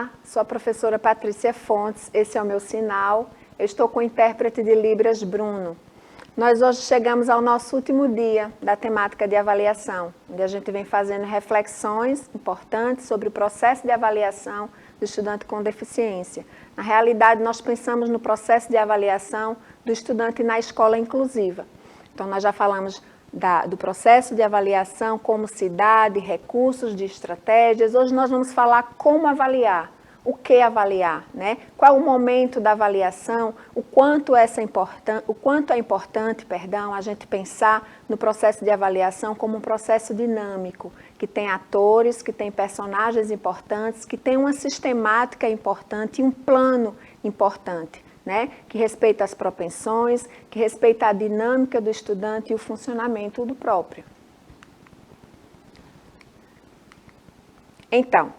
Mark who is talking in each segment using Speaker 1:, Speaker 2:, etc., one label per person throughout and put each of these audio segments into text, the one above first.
Speaker 1: Olá, sou a professora Patrícia Fontes, esse é o meu sinal. Eu estou com o intérprete de Libras, Bruno. Nós hoje chegamos ao nosso último dia da temática de avaliação, onde a gente vem fazendo reflexões importantes sobre o processo de avaliação do estudante com deficiência. Na realidade, nós pensamos no processo de avaliação do estudante na escola inclusiva. Então, nós já falamos do processo de avaliação, como se dá, de recursos, de estratégias. Hoje nós vamos falar como avaliar, o que avaliar, né? Qual o momento da avaliação, o quanto é importante, a gente pensar no processo de avaliação como um processo dinâmico, que tem atores, que tem personagens importantes, que tem uma sistemática importante e um plano importante, né? Que respeita as propensões, que respeita a dinâmica do estudante e o funcionamento do próprio. Então,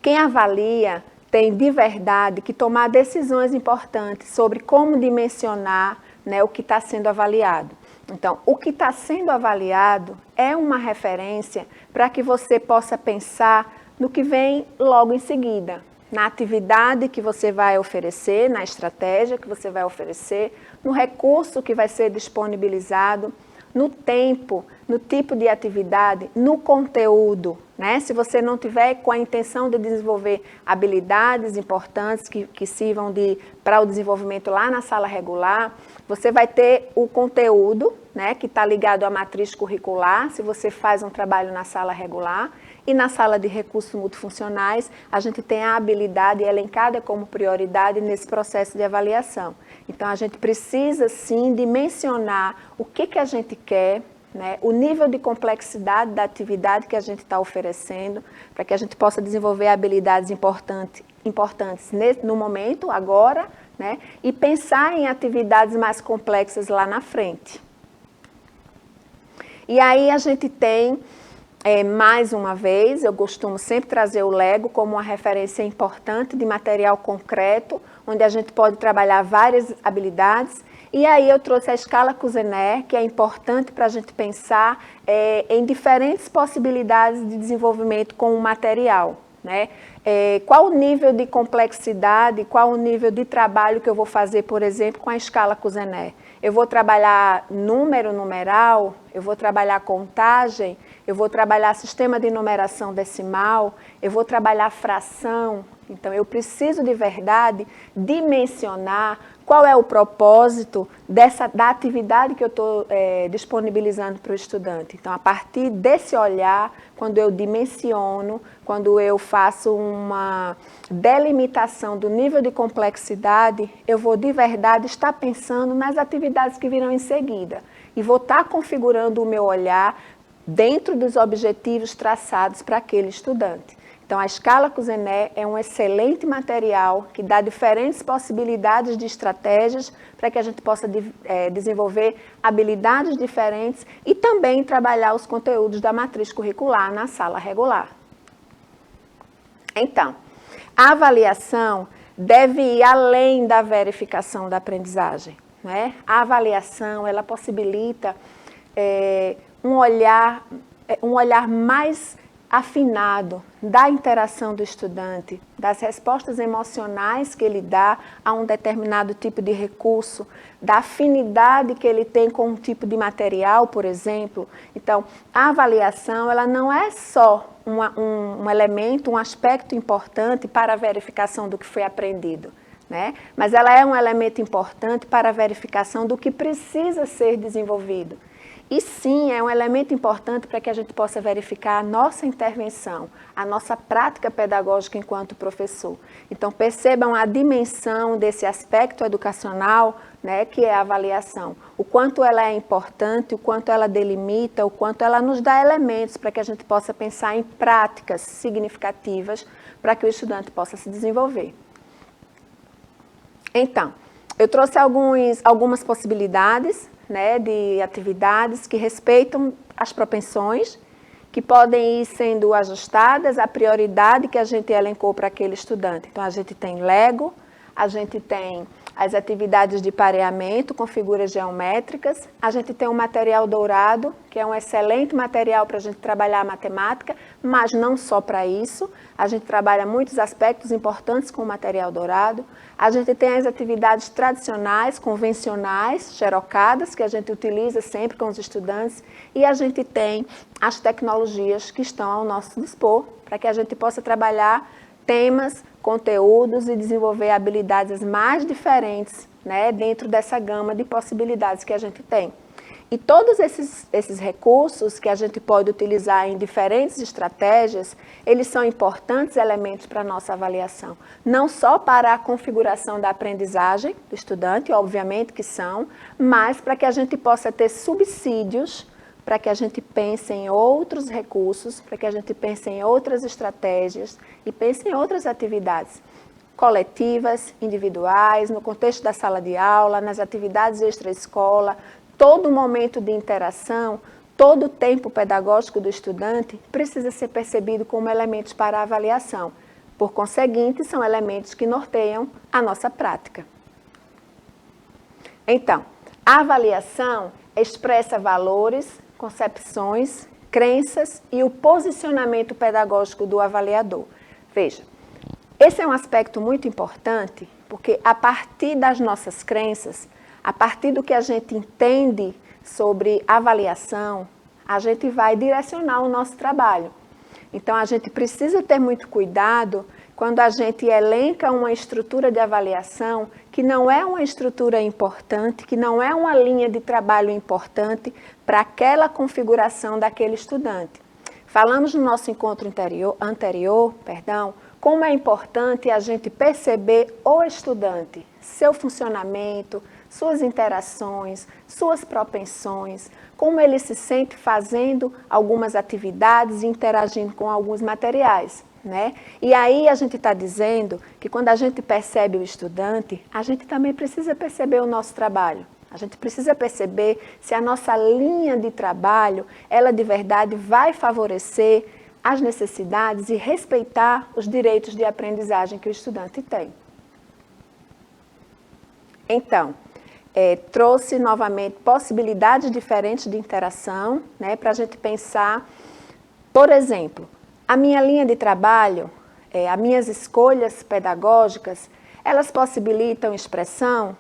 Speaker 1: quem avalia tem de verdade que tomar decisões importantes sobre como dimensionar, né, o que está sendo avaliado. Então, o que está sendo avaliado é uma referência para que você possa pensar no que vem logo em seguida, na atividade que você vai oferecer, na estratégia que você vai oferecer, no recurso que vai ser disponibilizado, no tempo, no tipo de atividade, no conteúdo, né? Se você não tiver com a intenção de desenvolver habilidades importantes que sirvam para o desenvolvimento lá na sala regular, você vai ter o conteúdo, né, que está ligado à matriz curricular, se você faz um trabalho na sala regular, e na sala de recursos multifuncionais, a gente tem a habilidade elencada como prioridade nesse processo de avaliação. Então, a gente precisa, sim, dimensionar o que a gente quer, né, o nível de complexidade da atividade que a gente está oferecendo, para que a gente possa desenvolver habilidades importantes no momento, agora, né, e pensar em atividades mais complexas lá na frente. E aí a gente tem, mais uma vez, eu costumo sempre trazer o Lego como uma referência importante de material concreto, onde a gente pode trabalhar várias habilidades. E aí eu trouxe a escala Kuzener, que é importante para a gente pensar em diferentes possibilidades de desenvolvimento com o material, né? Qual o nível de complexidade, qual o nível de trabalho que eu vou fazer, por exemplo, com a escala Kuzener? Eu vou trabalhar numeral, eu vou trabalhar contagem, eu vou trabalhar sistema de numeração decimal, eu vou trabalhar fração. Então, eu preciso de verdade dimensionar qual é o propósito da atividade que eu estou disponibilizando para o estudante. Então, a partir desse olhar, quando eu dimensiono, quando eu faço uma delimitação do nível de complexidade, eu vou de verdade estar pensando nas atividades que virão em seguida. E vou estar configurando o meu olhar dentro dos objetivos traçados para aquele estudante. Então, a escala Kuzener é um excelente material que dá diferentes possibilidades de estratégias para que a gente possa desenvolver habilidades diferentes e também trabalhar os conteúdos da matriz curricular na sala regular. Então, a avaliação deve ir além da verificação da aprendizagem, né? A avaliação, ela possibilita um olhar mais afinado da interação do estudante, das respostas emocionais que ele dá a um determinado tipo de recurso, da afinidade que ele tem com um tipo de material, por exemplo. Então, a avaliação, ela não é só um elemento, um aspecto importante para a verificação do que foi aprendido, né? Mas ela é um elemento importante para a verificação do que precisa ser desenvolvido. E sim, é um elemento importante para que a gente possa verificar a nossa intervenção, a nossa prática pedagógica enquanto professor. Então, percebam a dimensão desse aspecto educacional, né, que é a avaliação. O quanto ela é importante, o quanto ela delimita, o quanto ela nos dá elementos para que a gente possa pensar em práticas significativas para que o estudante possa se desenvolver. Então, eu trouxe algumas possibilidades, né, de atividades que respeitam as propensões, que podem ir sendo ajustadas à prioridade que a gente elencou para aquele estudante. Então, a gente tem Lego, a gente tem as atividades de pareamento com figuras geométricas. A gente tem o material dourado, que é um excelente material para a gente trabalhar a matemática, mas não só para isso. A gente trabalha muitos aspectos importantes com o material dourado. A gente tem as atividades tradicionais, convencionais, xerocadas, que a gente utiliza sempre com os estudantes. E a gente tem as tecnologias que estão ao nosso dispor, para que a gente possa trabalhar temas, conteúdos e desenvolver habilidades mais diferentes, né, dentro dessa gama de possibilidades que a gente tem. E todos esses recursos que a gente pode utilizar em diferentes estratégias, eles são importantes elementos para a nossa avaliação. Não só para a configuração da aprendizagem do estudante, obviamente que são, mas para que a gente possa ter subsídios, para que a gente pense em outros recursos, para que a gente pense em outras estratégias e pense em outras atividades coletivas, individuais, no contexto da sala de aula, nas atividades extra-escola. Todo momento de interação, todo o tempo pedagógico do estudante precisa ser percebido como elementos para a avaliação. Por conseguinte, são elementos que norteiam a nossa prática. Então, a avaliação expressa valores, concepções, crenças e o posicionamento pedagógico do avaliador. Veja, esse é um aspecto muito importante, porque a partir das nossas crenças, a partir do que a gente entende sobre avaliação, a gente vai direcionar o nosso trabalho. Então, a gente precisa ter muito cuidado quando a gente elenca uma estrutura de avaliação que não é uma estrutura importante, que não é uma linha de trabalho importante para aquela configuração daquele estudante. Falamos no nosso encontro anterior, como é importante a gente perceber o estudante, seu funcionamento, suas interações, suas propensões, como ele se sente fazendo algumas atividades e interagindo com alguns materiais, né? E aí a gente está dizendo que quando a gente percebe o estudante, a gente também precisa perceber o nosso trabalho. A gente precisa perceber se a nossa linha de trabalho, ela de verdade vai favorecer as necessidades e respeitar os direitos de aprendizagem que o estudante tem. Então, trouxe novamente possibilidades diferentes de interação, né, para a gente pensar, por exemplo, a minha linha de trabalho, as minhas escolhas pedagógicas, elas possibilitam expressão,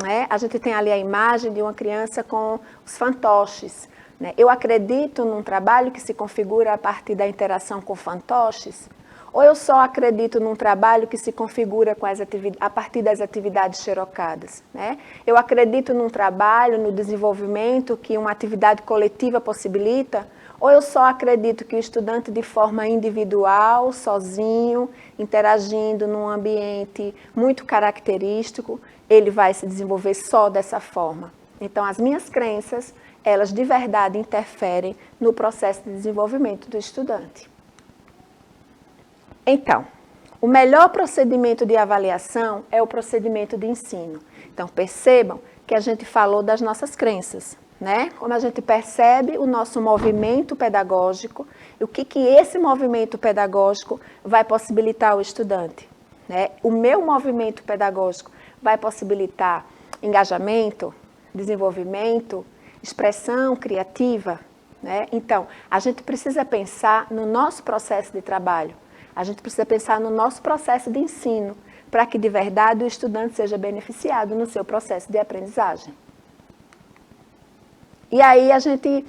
Speaker 1: né? A gente tem ali a imagem de uma criança com os fantoches, né? Eu acredito num trabalho que se configura a partir da interação com fantoches? Ou eu só acredito num trabalho que se configura com a partir das atividades xerocadas, né? Eu acredito num trabalho, no desenvolvimento que uma atividade coletiva possibilita? Ou eu só acredito que o estudante, de forma individual, sozinho, interagindo num ambiente muito característico, ele vai se desenvolver só dessa forma? Então, as minhas crenças, elas de verdade interferem no processo de desenvolvimento do estudante. Então, o melhor procedimento de avaliação é o procedimento de ensino. Então, percebam que a gente falou das nossas crenças, né? Como a gente percebe o nosso movimento pedagógico e o que esse movimento pedagógico vai possibilitar ao estudante, né? O meu movimento pedagógico vai possibilitar engajamento, desenvolvimento, expressão criativa, né? Então, a gente precisa pensar no nosso processo de trabalho. A gente precisa pensar no nosso processo de ensino, para que de verdade o estudante seja beneficiado no seu processo de aprendizagem. E aí a gente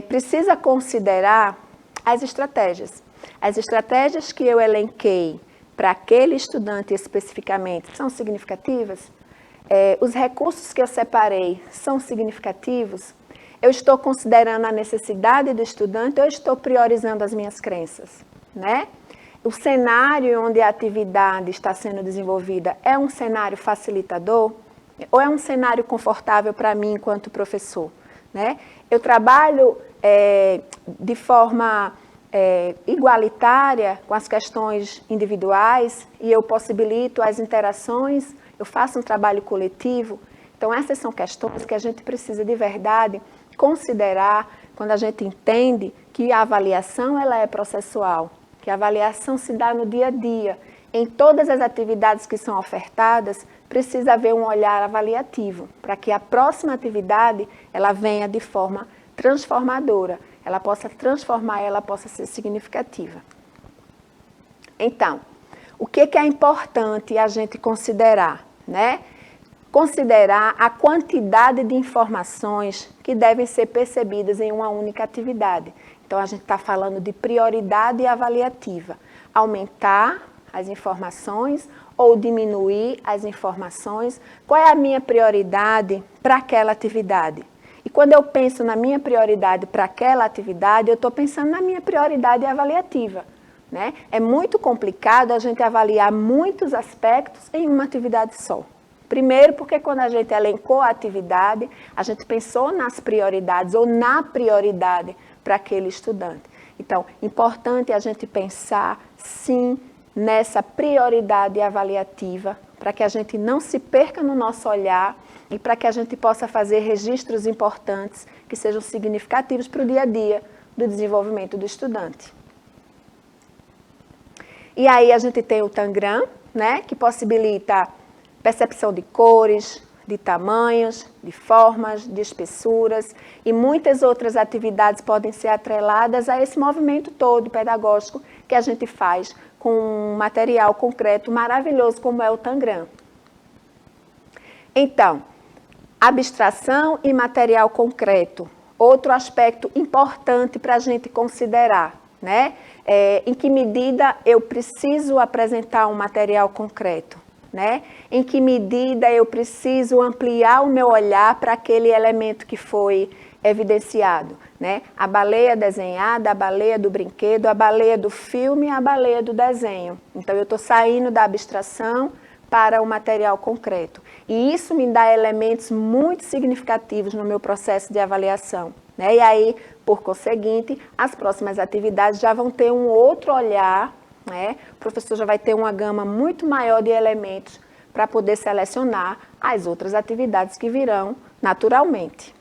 Speaker 1: precisa considerar as estratégias. As estratégias que eu elenquei para aquele estudante especificamente são significativas? Os recursos que eu separei são significativos? Eu estou considerando a necessidade do estudante ou eu estou priorizando as minhas crenças, né? O cenário onde a atividade está sendo desenvolvida é um cenário facilitador ou é um cenário confortável para mim enquanto professor, né? Eu trabalho de forma igualitária com as questões individuais e eu possibilito as interações, eu faço um trabalho coletivo. Então, essas são questões que a gente precisa de verdade considerar quando a gente entende que a avaliação ela é processual, que a avaliação se dá no dia a dia. Em todas as atividades que são ofertadas, precisa haver um olhar avaliativo, para que a próxima atividade ela venha de forma transformadora, ela possa transformar, ela possa ser significativa. Então, o que é importante a gente considerar, né? Considerar a quantidade de informações que devem ser percebidas em uma única atividade. Então, a gente está falando de prioridade avaliativa. Aumentar as informações ou diminuir as informações. Qual é a minha prioridade para aquela atividade? E quando eu penso na minha prioridade para aquela atividade, eu estou pensando na minha prioridade avaliativa, né? É muito complicado a gente avaliar muitos aspectos em uma atividade só. Primeiro, porque quando a gente elencou a atividade, a gente pensou nas prioridades ou na prioridade para aquele estudante. Então, importante a gente pensar, sim, nessa prioridade avaliativa, para que a gente não se perca no nosso olhar e para que a gente possa fazer registros importantes que sejam significativos para o dia a dia do desenvolvimento do estudante. E aí a gente tem o Tangram, né, que possibilita percepção de cores, de tamanhos, de formas, de espessuras e muitas outras atividades podem ser atreladas a esse movimento todo pedagógico que a gente faz com um material concreto maravilhoso como é o Tangram. Então, abstração e material concreto, outro aspecto importante para a gente considerar, né? Em que medida eu preciso apresentar um material concreto? Né? Em que medida eu preciso ampliar o meu olhar para aquele elemento que foi evidenciado, né? A baleia desenhada, a baleia do brinquedo, a baleia do filme, a baleia do desenho. Então, eu estou saindo da abstração para o material concreto. E isso me dá elementos muito significativos no meu processo de avaliação, né? E aí, por conseguinte, as próximas atividades já vão ter um outro olhar, né? O professor já vai ter uma gama muito maior de elementos para poder selecionar as outras atividades que virão naturalmente.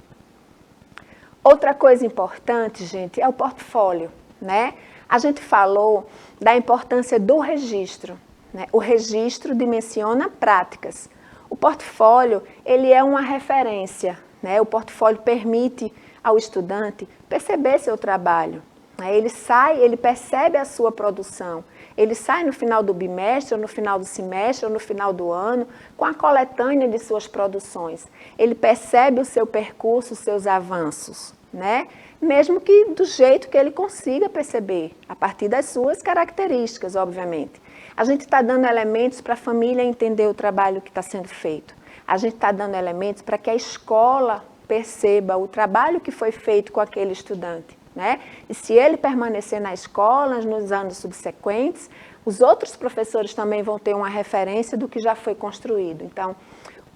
Speaker 1: Outra coisa importante, gente, é o portfólio, né? A gente falou da importância do registro, né? O registro dimensiona práticas. O portfólio, ele é uma referência, né? O portfólio permite ao estudante perceber seu trabalho. Ele percebe a sua produção, ele sai no final do bimestre, ou no final do semestre, ou no final do ano, com a coletânea de suas produções. Ele percebe o seu percurso, os seus avanços, né? Mesmo que do jeito que ele consiga perceber, a partir das suas características, obviamente. A gente está dando elementos para a família entender o trabalho que está sendo feito. A gente está dando elementos para que a escola perceba o trabalho que foi feito com aquele estudante. Né? E se ele permanecer na escola nos anos subsequentes, os outros professores também vão ter uma referência do que já foi construído. Então,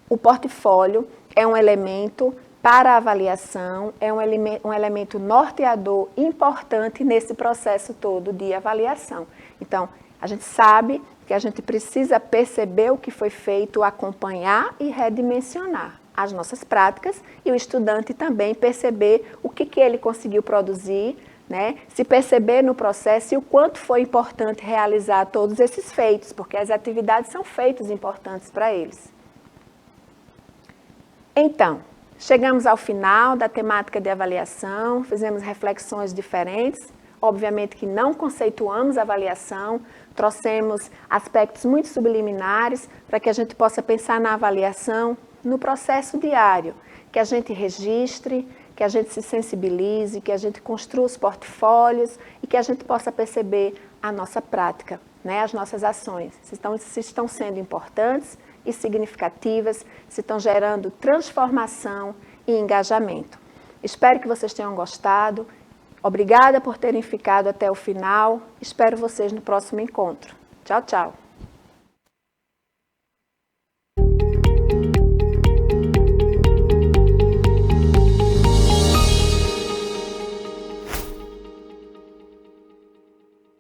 Speaker 1: o portfólio é um elemento para a avaliação, é um elemento norteador importante nesse processo todo de avaliação. Então, a gente sabe que a gente precisa perceber o que foi feito, acompanhar e redimensionar as nossas práticas e o estudante também perceber o que ele conseguiu produzir, né? Se perceber no processo e o quanto foi importante realizar todos esses feitos, porque as atividades são feitos importantes para eles. Então, chegamos ao final da temática de avaliação, fizemos reflexões diferentes, obviamente que não conceituamos a avaliação, trouxemos aspectos muito subliminares para que a gente possa pensar na avaliação no processo diário, que a gente registre, que a gente se sensibilize, que a gente construa os portfólios e que a gente possa perceber a nossa prática, né, as nossas ações, se estão sendo importantes e significativas, se estão gerando transformação e engajamento. Espero que vocês tenham gostado. Obrigada por terem ficado até o final. Espero vocês no próximo encontro. Tchau, tchau.